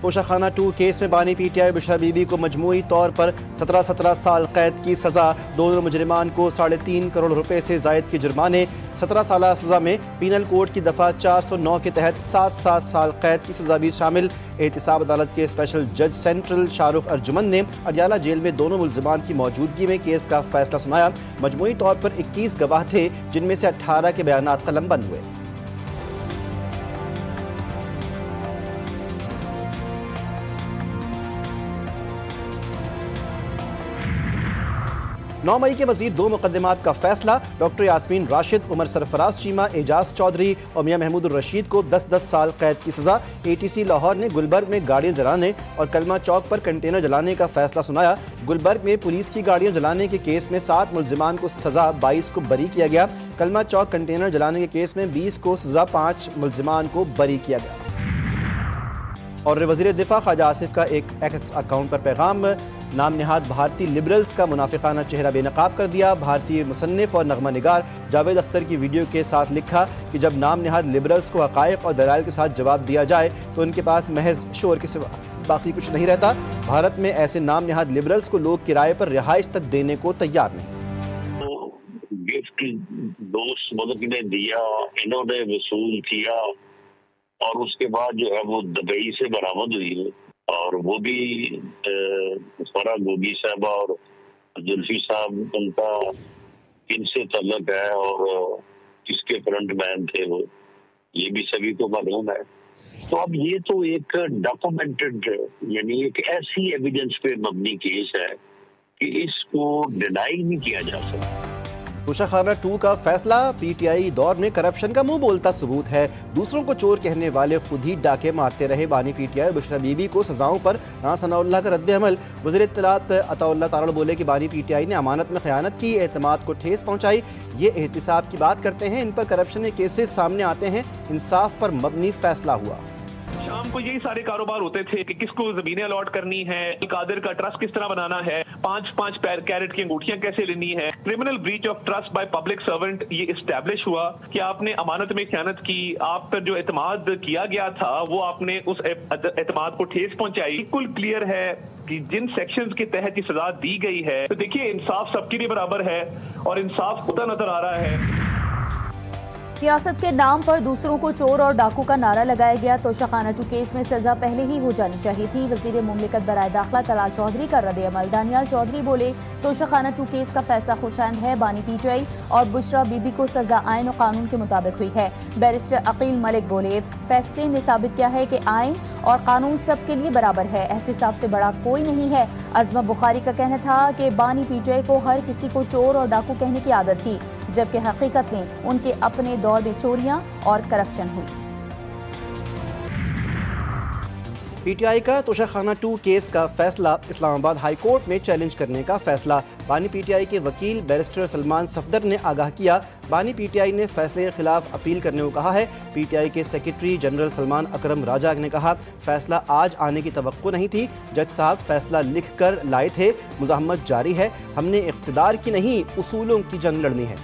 Toshakhana 2 case में बानी PTI Bushra Bibi को मजमूई तौर पर 17 साल कैद की सज़ा। दोनों मुजरिमान को 3.5 करोड़ रुपए से जायद के जुर्माने। 17 साल सज़ा में पीनल कोड की दफ़ा 409 के तहत 7 साल कैद की सज़ा भी शामिल। एहतिसाब अदालत के स्पेशल जज सेंट्रल शाहरुख अर्जुमन ने अडियाला जेल में दोनों मुलजिमान की मौजूदगी में केस का फैसला सुनाया। मजमूई तौर पर 21 गवाह थे, जिनमें से 18 के बयानात कलमबंद हुए। 9 मई के मजीद 2 मुकदमात का फैसला। डॉक्टर यास्मीन राशिद, उमर सरफराज चीमा, एजाज चौधरी और मियां महमूद रशीद को 10 साल कैद की सज़ा। ATC लाहौर ने गुलबर्ग में गाड़ियां जलाने और कलमा चौक पर कंटेनर जलाने का फैसला सुनाया। गुलबर्ग में पुलिस की गाड़ियां जलाने के केस में 7 मुलजिमान को सज़ा, 22 को बरी किया गया। कलमा चौक कंटेनर जलाने के केस में 20 को सज़ा, 5 मुलजिमान को बरी किया गया। और वज़ीर दिफा ख्वाजा आसिफ का एक एक्स अकाउंट पर पैगाम। नाम निहाद भारतीय लिबरल्स का मुनाफिकाना चेहरा बेनकाब कर दिया। भारतीय मुसन्निफ और नगमा निगार जावेद अख्तर की वीडियो के साथ लिखा कि जब नाम निहाद लिबरल्स को हक़ाइक़ और दलाइल के साथ जवाब दिया जाए तो उनके पास महज शोर के सिवा बाकी कुछ नहीं रहता। भारत में ऐसे नाम निहाद लिबरल्स को लोग किराए पर रिहाइश तक देने को तैयार नहीं। तो गिफ्ट दोस्त मतलब ने दिया, इन्होंने वसूल किया और उसके बाद जो है वो दुबई से बरामद हुई है। और वो भी फरा गोगी साहबा और जुल्फी साहब, उनका किनसे तल्लक है और किसके फ्रंट मैन थे वो, ये भी सभी को मालूम है। तो अब ये तो एक डॉक्यूमेंटेड यानी एक ऐसी एविडेंस पे मबनी केस है कि इसको डिनाई नहीं किया जा सकता। तोशाखाना 2 का फैसला। PTI दौर में करप्शन का मुंह बोलता सबूत है। दूसरों को चोर कहने वाले खुद ही डाके मारते रहे। बानी PTI बुशरा बीबी को सजाओं पर राना सनाउल्लाह का रद्द अमल। वज़ीर इत्तलात अताउल्लाह तारड़ बोले कि बानी PTI ने अमानत में खयानत की, एतमाद को ठेस पहुंचाई। ये एहतिसाब की बात करते हैं, इन पर करप्शन के केसेस सामने आते हैं। इंसाफ पर मबनी फैसला हुआ। शाम को यही सारे कारोबार होते थे कि किसको जमीनें अलॉट करनी है, कादिर का ट्रस्ट किस तरह बनाना है, 5-5 कैरेट की अंगूठियां कैसे लेनी है। Criminal breach of trust by public servant ये इस्टेब्लिश हुआ कि आपने अमानत में खयानत की, आप पर जो एतमाद किया गया था वो आपने उस एतमाद को ठेस पहुंचाई। बिल्कुल क्लियर है कि जिन सेक्शंस के तहत ये सजा दी गई है, तो देखिए इंसाफ सबके लिए बराबर है और इंसाफ होता नजर आ रहा है। सियासत के नाम पर दूसरों को चोर और डाकू का नारा लगाया गया। तोशाखाना 2 केस में सजा पहले ही हो जानी चाहिए थी। वजीर मुमलिकत बराए दाखिला तलाल चौधरी का रद्द अमल। दानियाल चौधरी बोले, तोशाखाना 2 केस का फैसला खुशैन है। बानी PTI और बुशरा बीबी को सजा आइन और कानून के मुताबिक हुई है। बैरिस्टर अकील मलिक बोले, फैसले ने साबित किया है कि आइन और कानून सबके लिए बराबर है, एहतिसाब से बड़ा कोई नहीं है। अज़मा बुखारी का कहना था कि बानी PTI को हर किसी को चोर और डाकू कहने की आदत थी, जबकि हकीकत में उनके अपने दौर में चोरियां और करप्शन हुई। PTI का तोशाखाना 2 केस का फैसला। इस्लामाबाद हाई कोर्ट में चैलेंज करने का फैसला। बानी PTI के वकील बैरिस्टर सलमान सफदर ने आगाह किया, बानी PTI ने फैसले के खिलाफ अपील करने को कहा है। PTI के सेक्रेटरी जनरल सलमान अकरम राजा ने कहा, फैसला आज आने की तवक्को नहीं थी, जज साहब फैसला लिख कर लाए थे, मुज़ाहमत जारी है, हमने इक़्तिदार की नहीं उसूलों की जंग लड़नी है।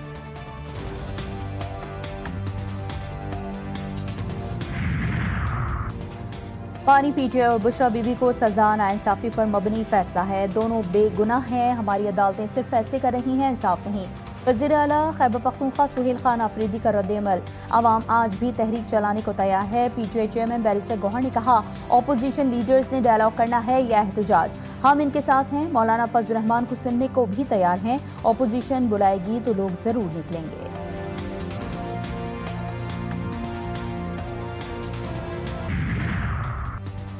बानी PTI और बुशरा बीबी को सजा नाइंसाफी पर मबनी फैसला है। दोनों बेगुनाह हैं, हमारी अदालतें सिर्फ फैसले कर रही हैं, इंसाफ नहीं। वज़ीर आला खैबर पख्तूनख्वा सुहेल खान आफरीदी का रद्द अमल। आवाम आज भी तहरीक चलाने को तैयार है। PTI चेयरमैन बैरिस्टर गौहर ने कहा, ऑपोजिशन लीडर्स ने डायलॉग करना है या एहतजाज, हम इनके साथ हैं। मौलाना फजल रहमान को सुनने को भी तैयार हैं। ऑपोजिशन बुलाएगी तो लोग जरूर निकलेंगे।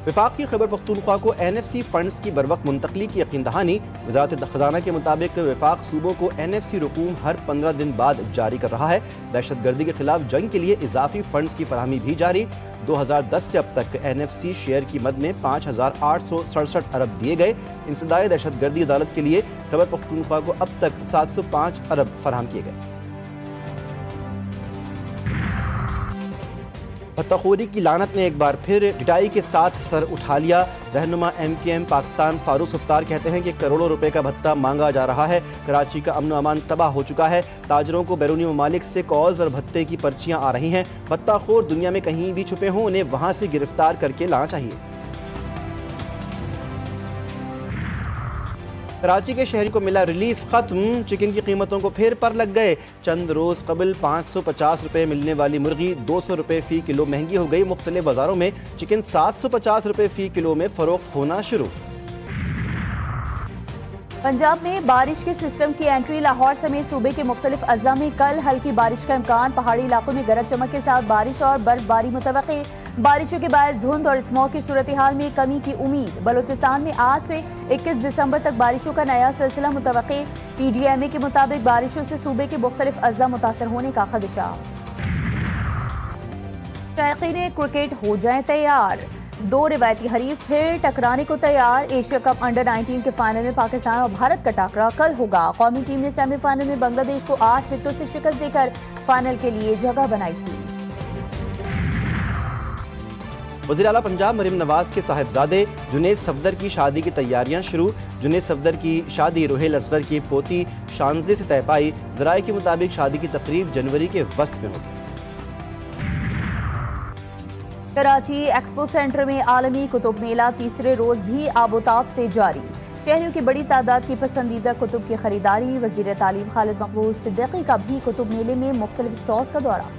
वफाकी खैबर पख्तूनख्वा को NFC फंड्स की बरवक्त मुंतकली की यकीन दहानी। वज़ारत खजाना के मुताबिक वफाक सूबों को NFC रकूम हर 15 दिन बाद जारी कर रहा है। दहशत गर्दी के खिलाफ जंग के लिए इजाफी फंड्स की फरहमी भी जारी। 2010 से अब तक NFC शेयर की मद में 5,867 अरब दिए गए। इंसदाए दहशत गर्दी अदालत के लिए खैबर पख्तूनख्वा को अब तक 705 अरब फराहम किए गए। फतखोरी की लानत ने एक बार फिर डिटाई के साथ सर उठा लिया। रहनुमा MKM पाकिस्तान फारूक सत्तार कहते हैं कि करोड़ों रुपए का भत्ता मांगा जा रहा है। कराची का अमन अमान तबाह हो चुका है। ताजरों को बैरूनी ममालिक से कॉल्स और भत्ते की पर्चियां आ रही हैं। भत्ताखोर दुनिया में कहीं भी छुपे हों, उन्हें वहां से गिरफ्तार करके लाना चाहिए। कराची के शहरी को मिला रिलीफ खत्म, चिकन की कीमतों को फिर पर लग गए। चंद रोज कबल 550 रुपए मिलने वाली मुर्गी 200 रुपए फी किलो महंगी हो गई। मुख्तलिफ बाजारों में चिकन 750 रुपए फी किलो में फरोख्त होना शुरू। पंजाब में बारिश के सिस्टम की एंट्री, लाहौर समेत सूबे के मुख्तलिफ अजला में कल हल्की बारिश का इम्कान। पहाड़ी इलाकों में गरज चमक के साथ बारिश और बर्फबारी मुतवक्की। बारिशों के बाद धुंध और स्मॉग की सूरत हाल में कमी की उम्मीद। बलूचिस्तान में आज से 21 दिसंबर तक बारिशों का नया सिलसिला मुतवक्की। PGMA के मुताबिक बारिशों से सूबे के मुख्तलिफ अजला मुतासर होने का खदशा। शायकीन क्रिकेट हो जाएं तैयार, 2 रिवायती हरीफ फिर टकराने को तैयार। एशिया कप अंडर 19 के फाइनल में पाकिस्तान और भारत का टाकरा कल होगा। कौमी टीम ने सेमीफाइनल में बांग्लादेश को 8 विकेटों से शिकस्त देकर फाइनल के लिए जगह बनाई थी। वज़ीर आला पंजाब मरीम नवाज के साहिबजादे जुनेद सफदर की शादी की तैयारियां शुरू। जुनेद सफदर की शादी रुहेल असगर की पोती शानजे से तय पाई। ज़राए के मुताबिक शादी की तकरीब जनवरी के वस्त में होगी। कराची एक्सपो सेंटर में आलमी कुतुब मेला तीसरे रोज भी आबोताब से जारी। शहरियों की बड़ी तादाद की पसंदीदा कुतुब की खरीदारी। वज़ीर तालीम खालिद मकबूल सिद्दीकी का भी कुतुब मेले में मुख्तलिफ स्टॉल्स का दौरा।